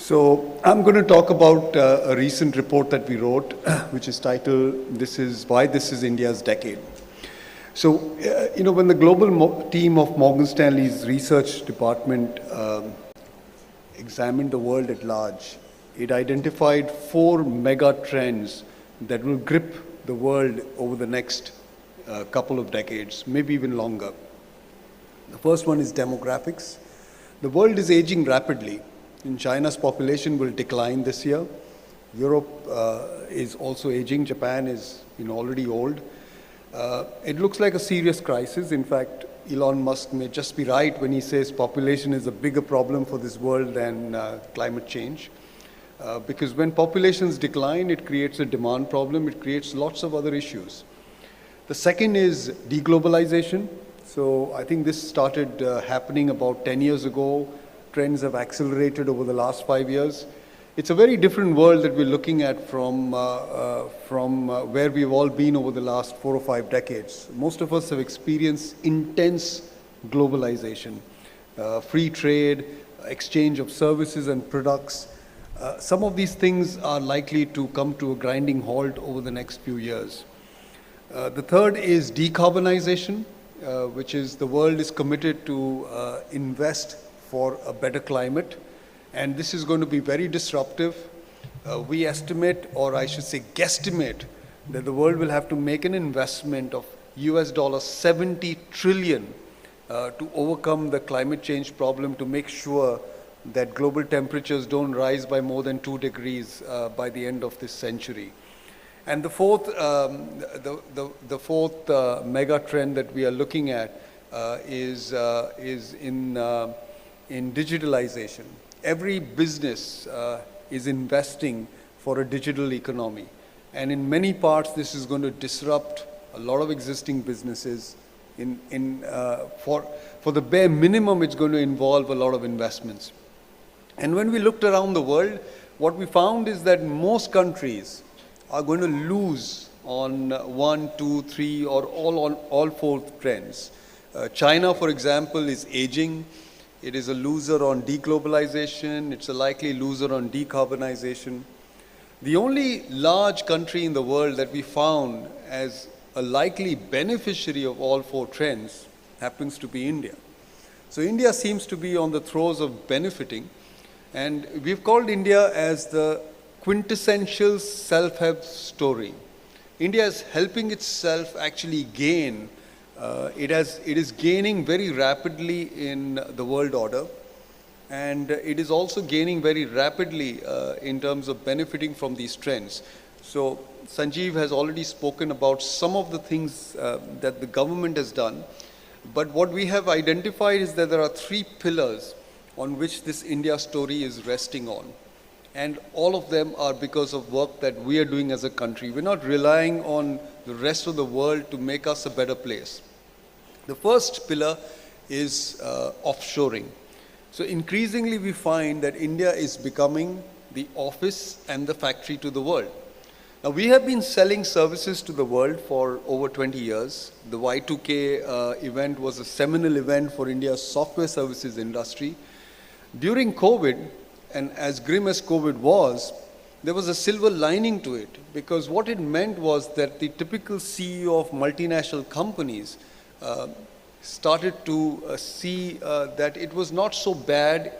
So I'm going to talk about a recent report that we wrote, which is titled, "This is Why This is India's Decade." So, when the global team of Morgan Stanley's research department examined the world at large, it identified 4 mega trends that will grip the world over the next couple of decades, maybe even longer. The first one is demographics. The world is aging rapidly. In China's population will decline this year. Europe is also aging. Japan is already old. It looks like a serious crisis. In fact, Elon Musk may just be right when he says population is a bigger problem for this world than climate change. Because when populations decline, it creates a demand problem. It creates lots of other issues. The second is deglobalization. So I think this started happening about 10 years ago. Trends have accelerated over the last 5 years. It's a very different world that we're looking at from where we've all been over the last 4 or 5 decades. Most of us have experienced intense globalization, free trade, exchange of services and products. Some of these things are likely to come to a grinding halt over the next few years. The third is decarbonization, which is the world is committed to invest for a better climate, and this is going to be very disruptive. We estimate, or I should say guesstimate, that the world will have to make an investment of $70 trillion to overcome the climate change problem, to make sure that global temperatures don't rise by more than 2 degrees by the end of this century. And the fourth mega trend that we are looking at is in digitalization. Every business is investing for a digital economy. And in many parts, this is going to disrupt a lot of existing businesses. For the bare minimum, it's going to involve a lot of investments. And when we looked around the world, what we found is that most countries are going to lose on 1, 2, 3, or all 4 trends. China, for example, is aging. It is a loser on deglobalization. It's a likely loser on decarbonization. The only large country in the world that we found as a likely beneficiary of all 4 trends happens to be India. So India seems to be on the throes of benefiting. And we've called India as the quintessential self-help story. India is helping itself actually gain. It is gaining very rapidly in the world order, and it is also gaining very rapidly in terms of benefiting from these trends. So Sanjeev has already spoken about some of the things that the government has done, but what we have identified is that there are 3 pillars on which this India story is resting on. And all of them are because of work that we are doing as a country. We're not relying on the rest of the world to make us a better place. The first pillar is offshoring. So increasingly we find that India is becoming the office and the factory to the world. Now we have been selling services to the world for over 20 years. The Y2K event was a seminal event for India's software services industry. During COVID, and as grim as COVID was, there was a silver lining to it, because what it meant was that the typical CEO of multinational companies started to see that it was not so bad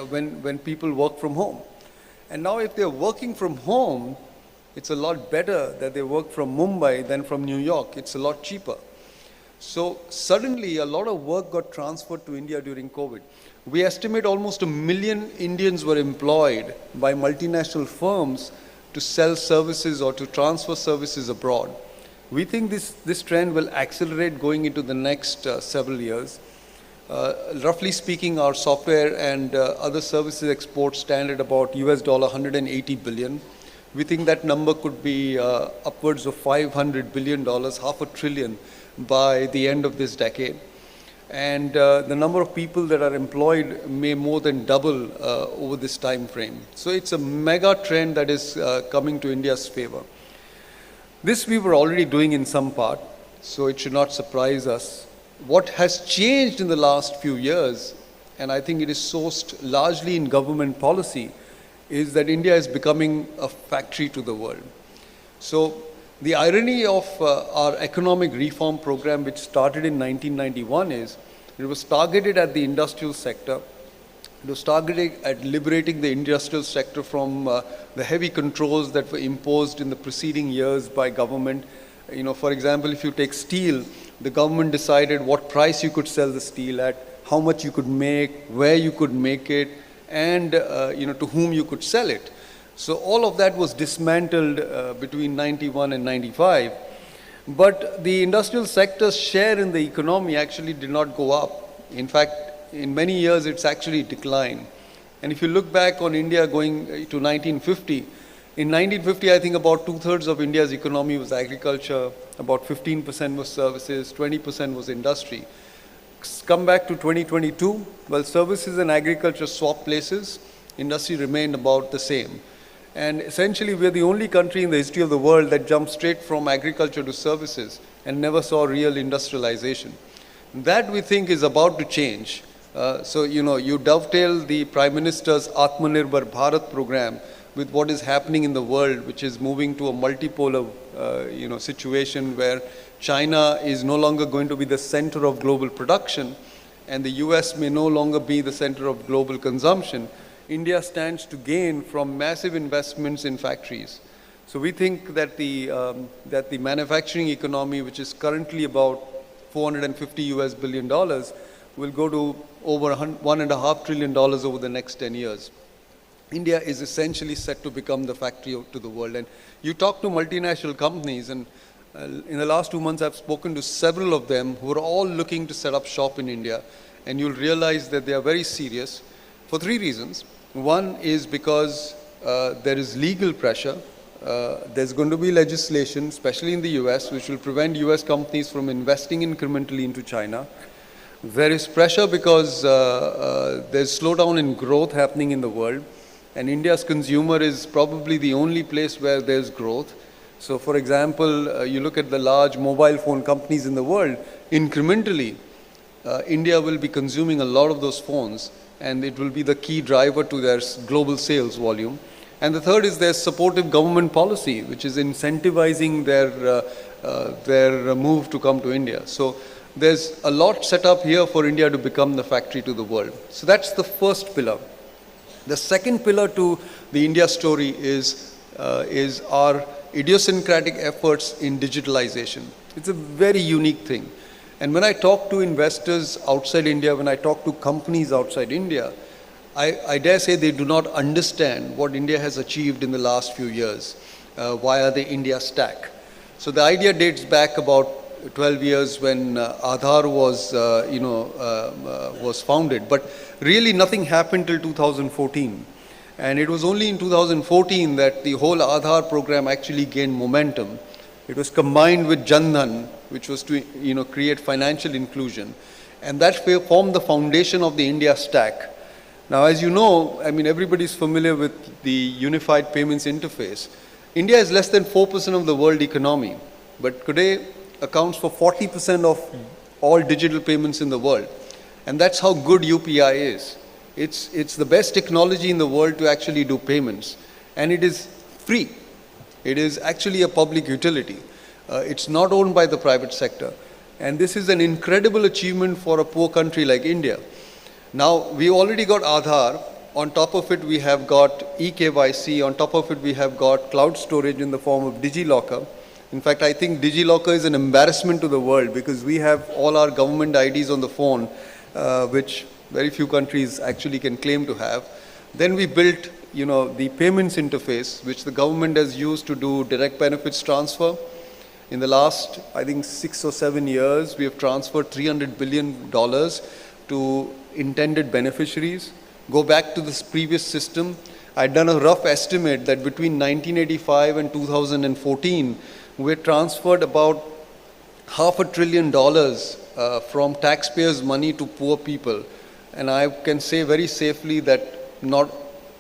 when people work from home. And now if they're working from home, it's a lot better that they work from Mumbai than from New York. It's a lot cheaper. So suddenly a lot of work got transferred to India during COVID. We estimate almost 1 million Indians were employed by multinational firms to sell services or to transfer services abroad. We think this trend will accelerate going into the next several years. Roughly speaking, our software and other services exports stand at about $180 billion. We think that number could be upwards of $500 billion, $500 billion by the end of this decade. And the number of people that are employed may more than double over this time frame. So it's a mega trend that is coming to India's favor. This we were already doing in some part, so it should not surprise us. What has changed in the last few years, and I think it is sourced largely in government policy, is that India is becoming a factory to the world. So the irony of our economic reform program, which started in 1991, is it was targeted at the industrial sector. It was targeted at liberating the industrial sector from the heavy controls that were imposed in the preceding years by government. You know, for example, if you take steel, the government decided what price you could sell the steel at, how much you could make, where you could make it, and to whom you could sell it. So all of that was dismantled between 91 and 95. But the industrial sector's share in the economy actually did not go up. In fact, in many years, it's actually declined. And if you look back on India going to 1950, in 1950, I think about 2/3 of India's economy was agriculture, about 15% was services, 20% was industry. Come back to 2022, well, services and agriculture swapped places, industry remained about the same. And essentially, we're the only country in the history of the world that jumped straight from agriculture to services and never saw real industrialization. That, we think, is about to change. So, you dovetail the Prime Minister's Atmanirbhar Bharat program with what is happening in the world, which is moving to a multipolar, situation where China is no longer going to be the center of global production, and the US may no longer be the center of global consumption. India stands to gain from massive investments in factories. So we think that the manufacturing economy, which is currently about $450 billion, will go to over $1.5 trillion over the next 10 years. India is essentially set to become the factory to the world. And you talk to multinational companies, and in the last 2 months I've spoken to several of them who are all looking to set up shop in India, and you'll realize that they are very serious for 3 reasons. One is because there is legal pressure. There's going to be legislation, especially in the US, which will prevent US companies from investing incrementally into China. There is pressure because there's slowdown in growth happening in the world, and India's consumer is probably the only place where there's growth. So, for example, you look at the large mobile phone companies in the world, incrementally, India will be consuming a lot of those phones, and it will be the key driver to their global sales volume. And the third is their supportive government policy, which is incentivizing their move to come to India. So there's a lot set up here for India to become the factory to the world. So that's the first pillar. The second pillar to the India story is our idiosyncratic efforts in digitalization. It's a very unique thing. And when I talk to investors outside India, when I talk to companies outside India, I dare say they do not understand what India has achieved in the last few years via the India stack. So the idea dates back about 12 years when Aadhaar was founded, but really nothing happened till 2014. And it was only in 2014 that the whole Aadhaar program actually gained momentum. It was combined with Jan Dhan, which was to create financial inclusion, and that formed the foundation of the India stack. Now, as you know, I mean, everybody's familiar with the unified payments interface. India is less than 4% of the world economy, but today accounts for 40% of all digital payments in the world. And that's how good UPI is. It's the best technology in the world to actually do payments. And it is free. It is actually a public utility. It's not owned by the private sector. And this is an incredible achievement for a poor country like India. Now, we already got Aadhaar. On top of it, we have got eKYC. On top of it, we have got cloud storage in the form of DigiLocker. In fact, I think DigiLocker is an embarrassment to the world because we have all our government IDs on the phone, which very few countries actually can claim to have. Then we built, the payments interface, which the government has used to do direct benefits transfer. In the last, I think, 6 or 7 years, we have transferred $300 billion to intended beneficiaries. Go back to this previous system. I'd done a rough estimate that between 1985 and 2014, we transferred about $500 billion from taxpayers' money to poor people. And I can say very safely that not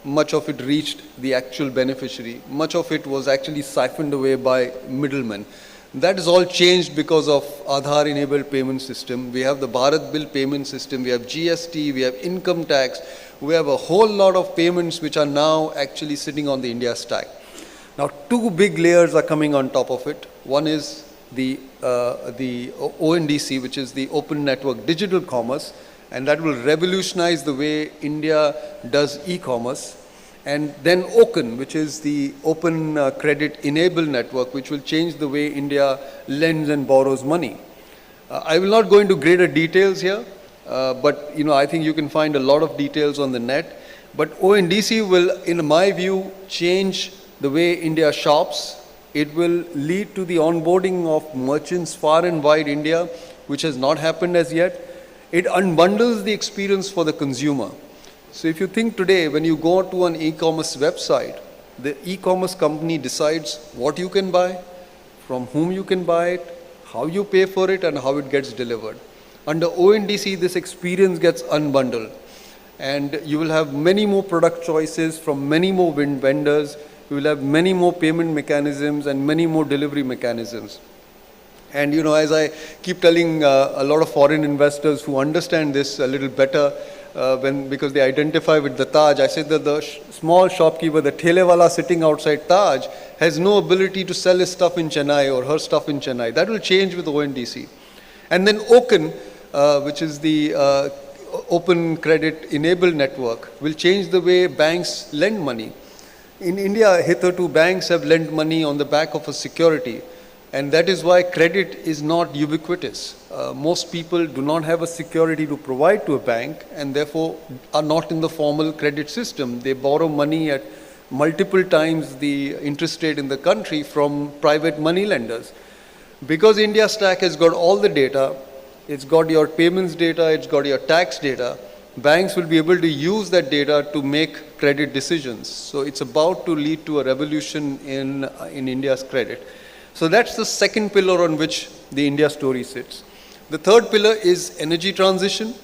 much of it reached the actual beneficiary. Much of it was actually siphoned away by middlemen. That has all changed because of Aadhaar-enabled payment system. We have the Bharat Bill payment system, we have GST, we have income tax. we have a whole lot of payments which are now actually sitting on the India stack. Now, two big layers are coming on top of it. One is the ONDC, which is the Open Network Digital Commerce, and that will revolutionize the way India does e-commerce. And then OCEN, which is the Open Credit Enabled Network, which will change the way India lends and borrows money. I will not go into greater details here, but I think you can find a lot of details on the net. But ONDC will, in my view, change the way India shops. It will lead to the onboarding of merchants far and wide India, which has not happened as yet. It unbundles the experience for the consumer. So if you think today, when you go to an e-commerce website, the e-commerce company decides what you can buy, from whom you can buy it, how you pay for it, and how it gets delivered. Under ONDC, this experience gets unbundled. And you will have many more product choices from many more vendors. You will have many more payment mechanisms and many more delivery mechanisms. And as I keep telling a lot of foreign investors who understand this a little better, because they identify with the Taj, I said that the small shopkeeper, the thelewala sitting outside Taj, has no ability to sell his stuff in Chennai or her stuff in Chennai. That will change with ONDC. And then OCEN, which is the Open Credit Enabled Network, will change the way banks lend money. In India, hitherto banks have lent money on the back of a security. And that is why credit is not ubiquitous. Most people do not have a security to provide to a bank and therefore are not in the formal credit system. They borrow money at multiple times the interest rate in the country from private money lenders. Because India Stack has got all the data, it's got your payments data, it's got your tax data, banks will be able to use that data to make credit decisions. So it's about to lead to a revolution in India's credit. So that's the second pillar on which the India story sits. The third pillar is energy transition.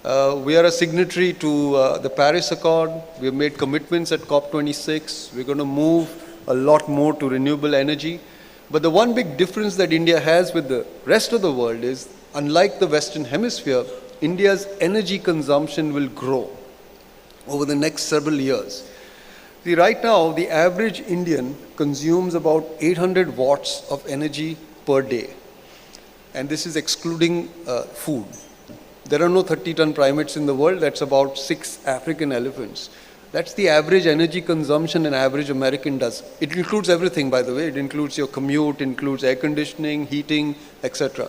We are a signatory to the Paris Accord. We have made commitments at COP26. We're going to move a lot more to renewable energy. But the one big difference that India has with the rest of the world is, unlike the Western Hemisphere, India's energy consumption will grow over the next several years. See, right now, the average Indian consumes about 800 watts of energy per day. And this is excluding food. There are no 30-ton primates in the world. That's about 6 African elephants. That's the average energy consumption an average American does. It includes everything, by the way. It includes your commute, includes air conditioning, heating, etc.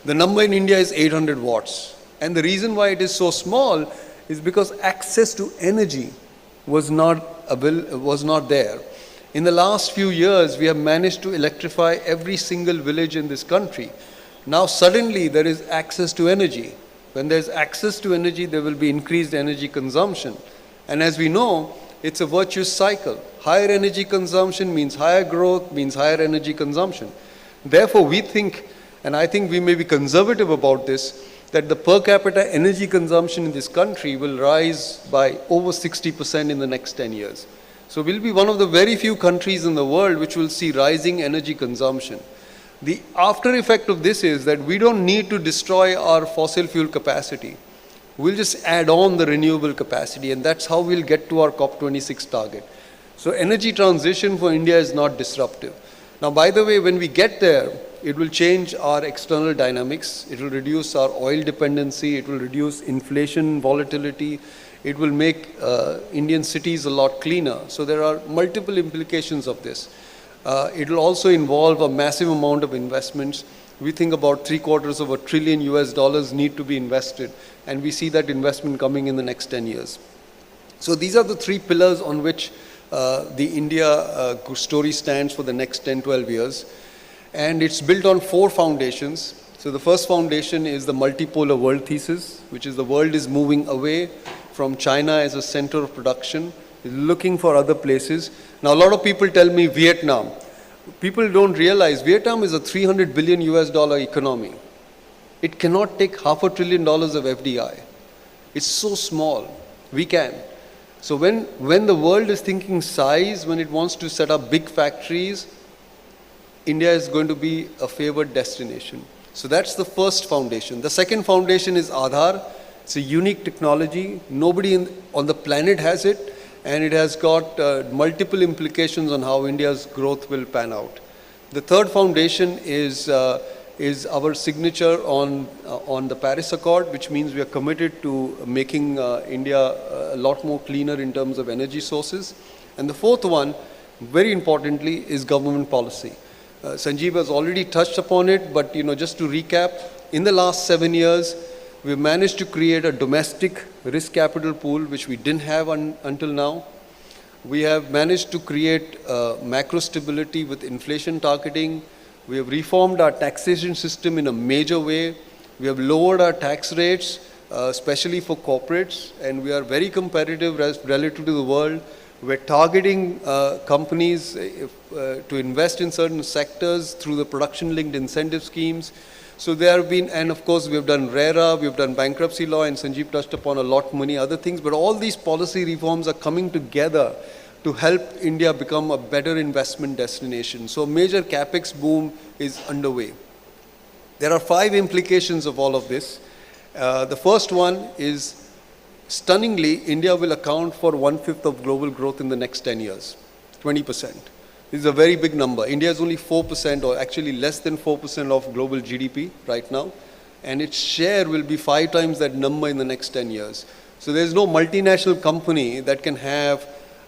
The number in India is 800 watts. And the reason why it is so small is because access to energy was not there. In the last few years, we have managed to electrify every single village in this country. Now suddenly there is access to energy. When there's access to energy, there will be increased energy consumption. And as we know, it's a virtuous cycle. Higher energy consumption means higher growth, means higher energy consumption. Therefore, we think, and I think we may be conservative about this, that the per capita energy consumption in this country will rise by over 60% in the next 10 years. So we'll be one of the very few countries in the world which will see rising energy consumption. The after effect of this is that we don't need to destroy our fossil fuel capacity. We'll just add on the renewable capacity, and that's how we'll get to our COP26 target. So energy transition for India is not disruptive. Now, by the way, when we get there, it will change our external dynamics. It will reduce our oil dependency. It will reduce inflation volatility. It will make Indian cities a lot cleaner. So there are multiple implications of this. It will also involve a massive amount of investments. We think about $750 billion US need to be invested, and we see that investment coming in the next 10 years. So these are the 3 pillars on which the India story stands for the next 10, 12 years. And it's built on 4 foundations. So the first foundation is the multipolar world thesis, which is the world is moving away from China as a center of production, is looking for other places. Now, a lot of people tell me Vietnam. People don't realize Vietnam is a $300 billion US economy. It cannot take $500 billion of FDI. It's so small. We can. So when the world is thinking size, when it wants to set up big factories, India is going to be a favored destination. So that's the first foundation. The second foundation is Aadhaar. It's a unique technology. Nobody on the planet has it, and it has got multiple implications on how India's growth will pan out. The third foundation is our signature on the Paris Accord, which means we are committed to making India a lot more cleaner in terms of energy sources. And the fourth one, very importantly, is government policy. Sanjeev has already touched upon it, but just to recap, in the last 7 years, we've managed to create a domestic risk capital pool, which we didn't have until now. We have managed to create macro stability with inflation targeting. We have reformed our taxation system in a major way. We have lowered our tax rates, especially for corporates, and we are very competitive relative to the world. We're targeting companies to invest in certain sectors through the production-linked incentive schemes. So there have been, and of course we've done RERA, we've done bankruptcy law, and Sanjeev touched upon a lot many other things, but all these policy reforms are coming together to help India become a better investment destination. So a major capex boom is underway. There are 5 implications of all of this. The first one is, stunningly, India will account for 1/5 of global growth in the next 10 years, 20%. This is a very big number. India is only 4%, or actually less than 4% of global GDP right now, and its share will be 5 times that number in the next 10 years. So there's no multinational company that can have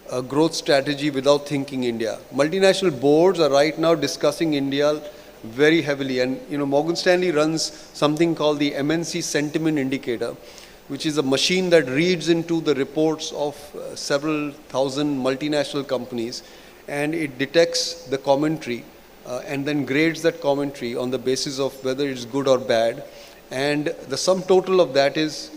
a growth strategy without thinking India. Multinational boards are right now discussing India very heavily, and Morgan Stanley runs something called the MNC Sentiment Indicator, which is a machine that reads into the reports of several thousand multinational companies, and it detects the commentary and then grades that commentary on the basis of whether it's good or bad. And the sum total of that is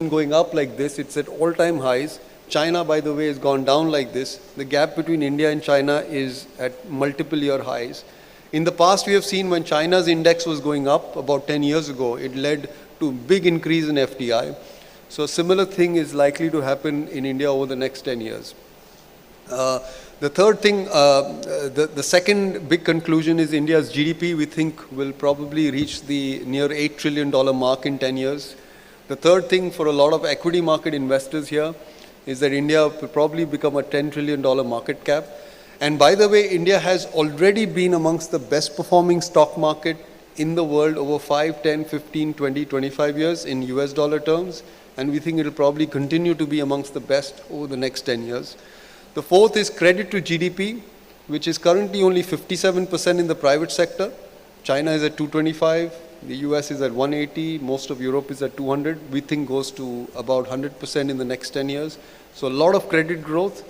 going up like this. It's at all-time highs. China, by the way, has gone down like this. The gap between India and China is at multiple year highs. In the past, we have seen when China's index was going up about 10 years ago, it led to big increase in FDI. So a similar thing is likely to happen in India over the next 10 years. The third thing, the second big conclusion is India's GDP, we think, will probably reach the near $8 trillion mark in 10 years. The third thing for a lot of equity market investors here is that India will probably become a $10 trillion market cap. And by the way, India has already been amongst the best performing stock market in the world over 5, 10, 15, 20, 25 years in US dollar terms. And we think it will probably continue to be amongst the best over the next 10 years. The fourth is credit to GDP, which is currently only 57% in the private sector. China is at 225, the US is at 180, most of Europe is at 200. We think goes to about 100% in the next 10 years. So a lot of credit growth.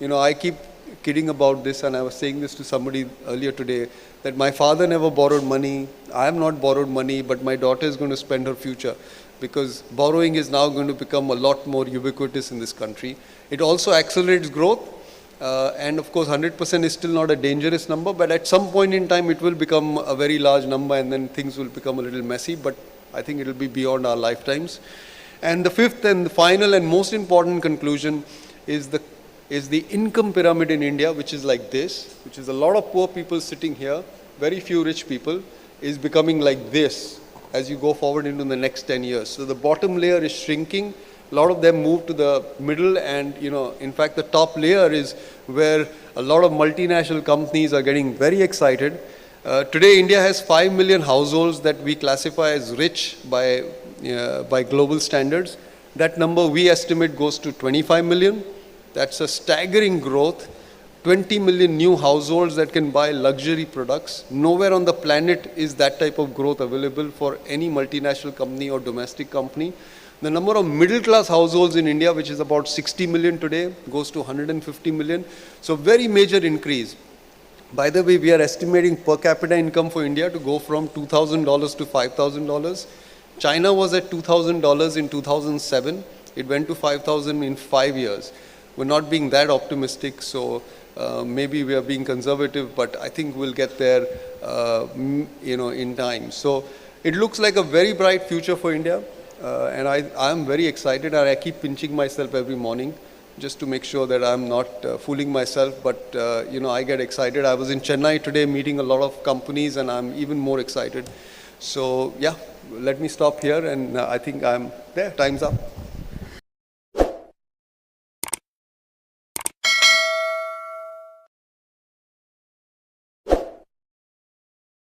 I keep kidding about this, and I was saying this to somebody earlier today, that my father never borrowed money. I have not borrowed money, but my daughter is going to spend her future, because borrowing is now going to become a lot more ubiquitous in this country. It also accelerates growth, and of course 100% is still not a dangerous number, but at some point in time it will become a very large number, and then things will become a little messy, but I think it will be beyond our lifetimes. And the fifth and the final and most important conclusion is the income pyramid in India, which is like this, which is a lot of poor people sitting here, very few rich people, is becoming like this as you go forward into the next 10 years. So the bottom layer is shrinking. A lot of them move to the middle, and in fact the top layer is where a lot of multinational companies are getting very excited. Today India has 5 million households that we classify as rich by global standards. That number we estimate goes to 25 million. That's a staggering growth. 20 million new households that can buy luxury products. Nowhere on the planet is that type of growth available for any multinational company or domestic company. The number of middle-class households in India, which is about 60 million today, goes to 150 million. So very major increase. By the way, we are estimating per capita income for India to go from $2,000 to $5,000. China was at $2,000 in 2007. It went to 5,000 in 5 years. We're not being that optimistic, so maybe we are being conservative, but I think we'll get there, in time. So it looks like a very bright future for India, and I'm very excited. I keep pinching myself every morning just to make sure that I'm not fooling myself, but I get excited. I was in Chennai today meeting a lot of companies, and I'm even more excited. So yeah, let me stop here, and I think I'm there. Time's up.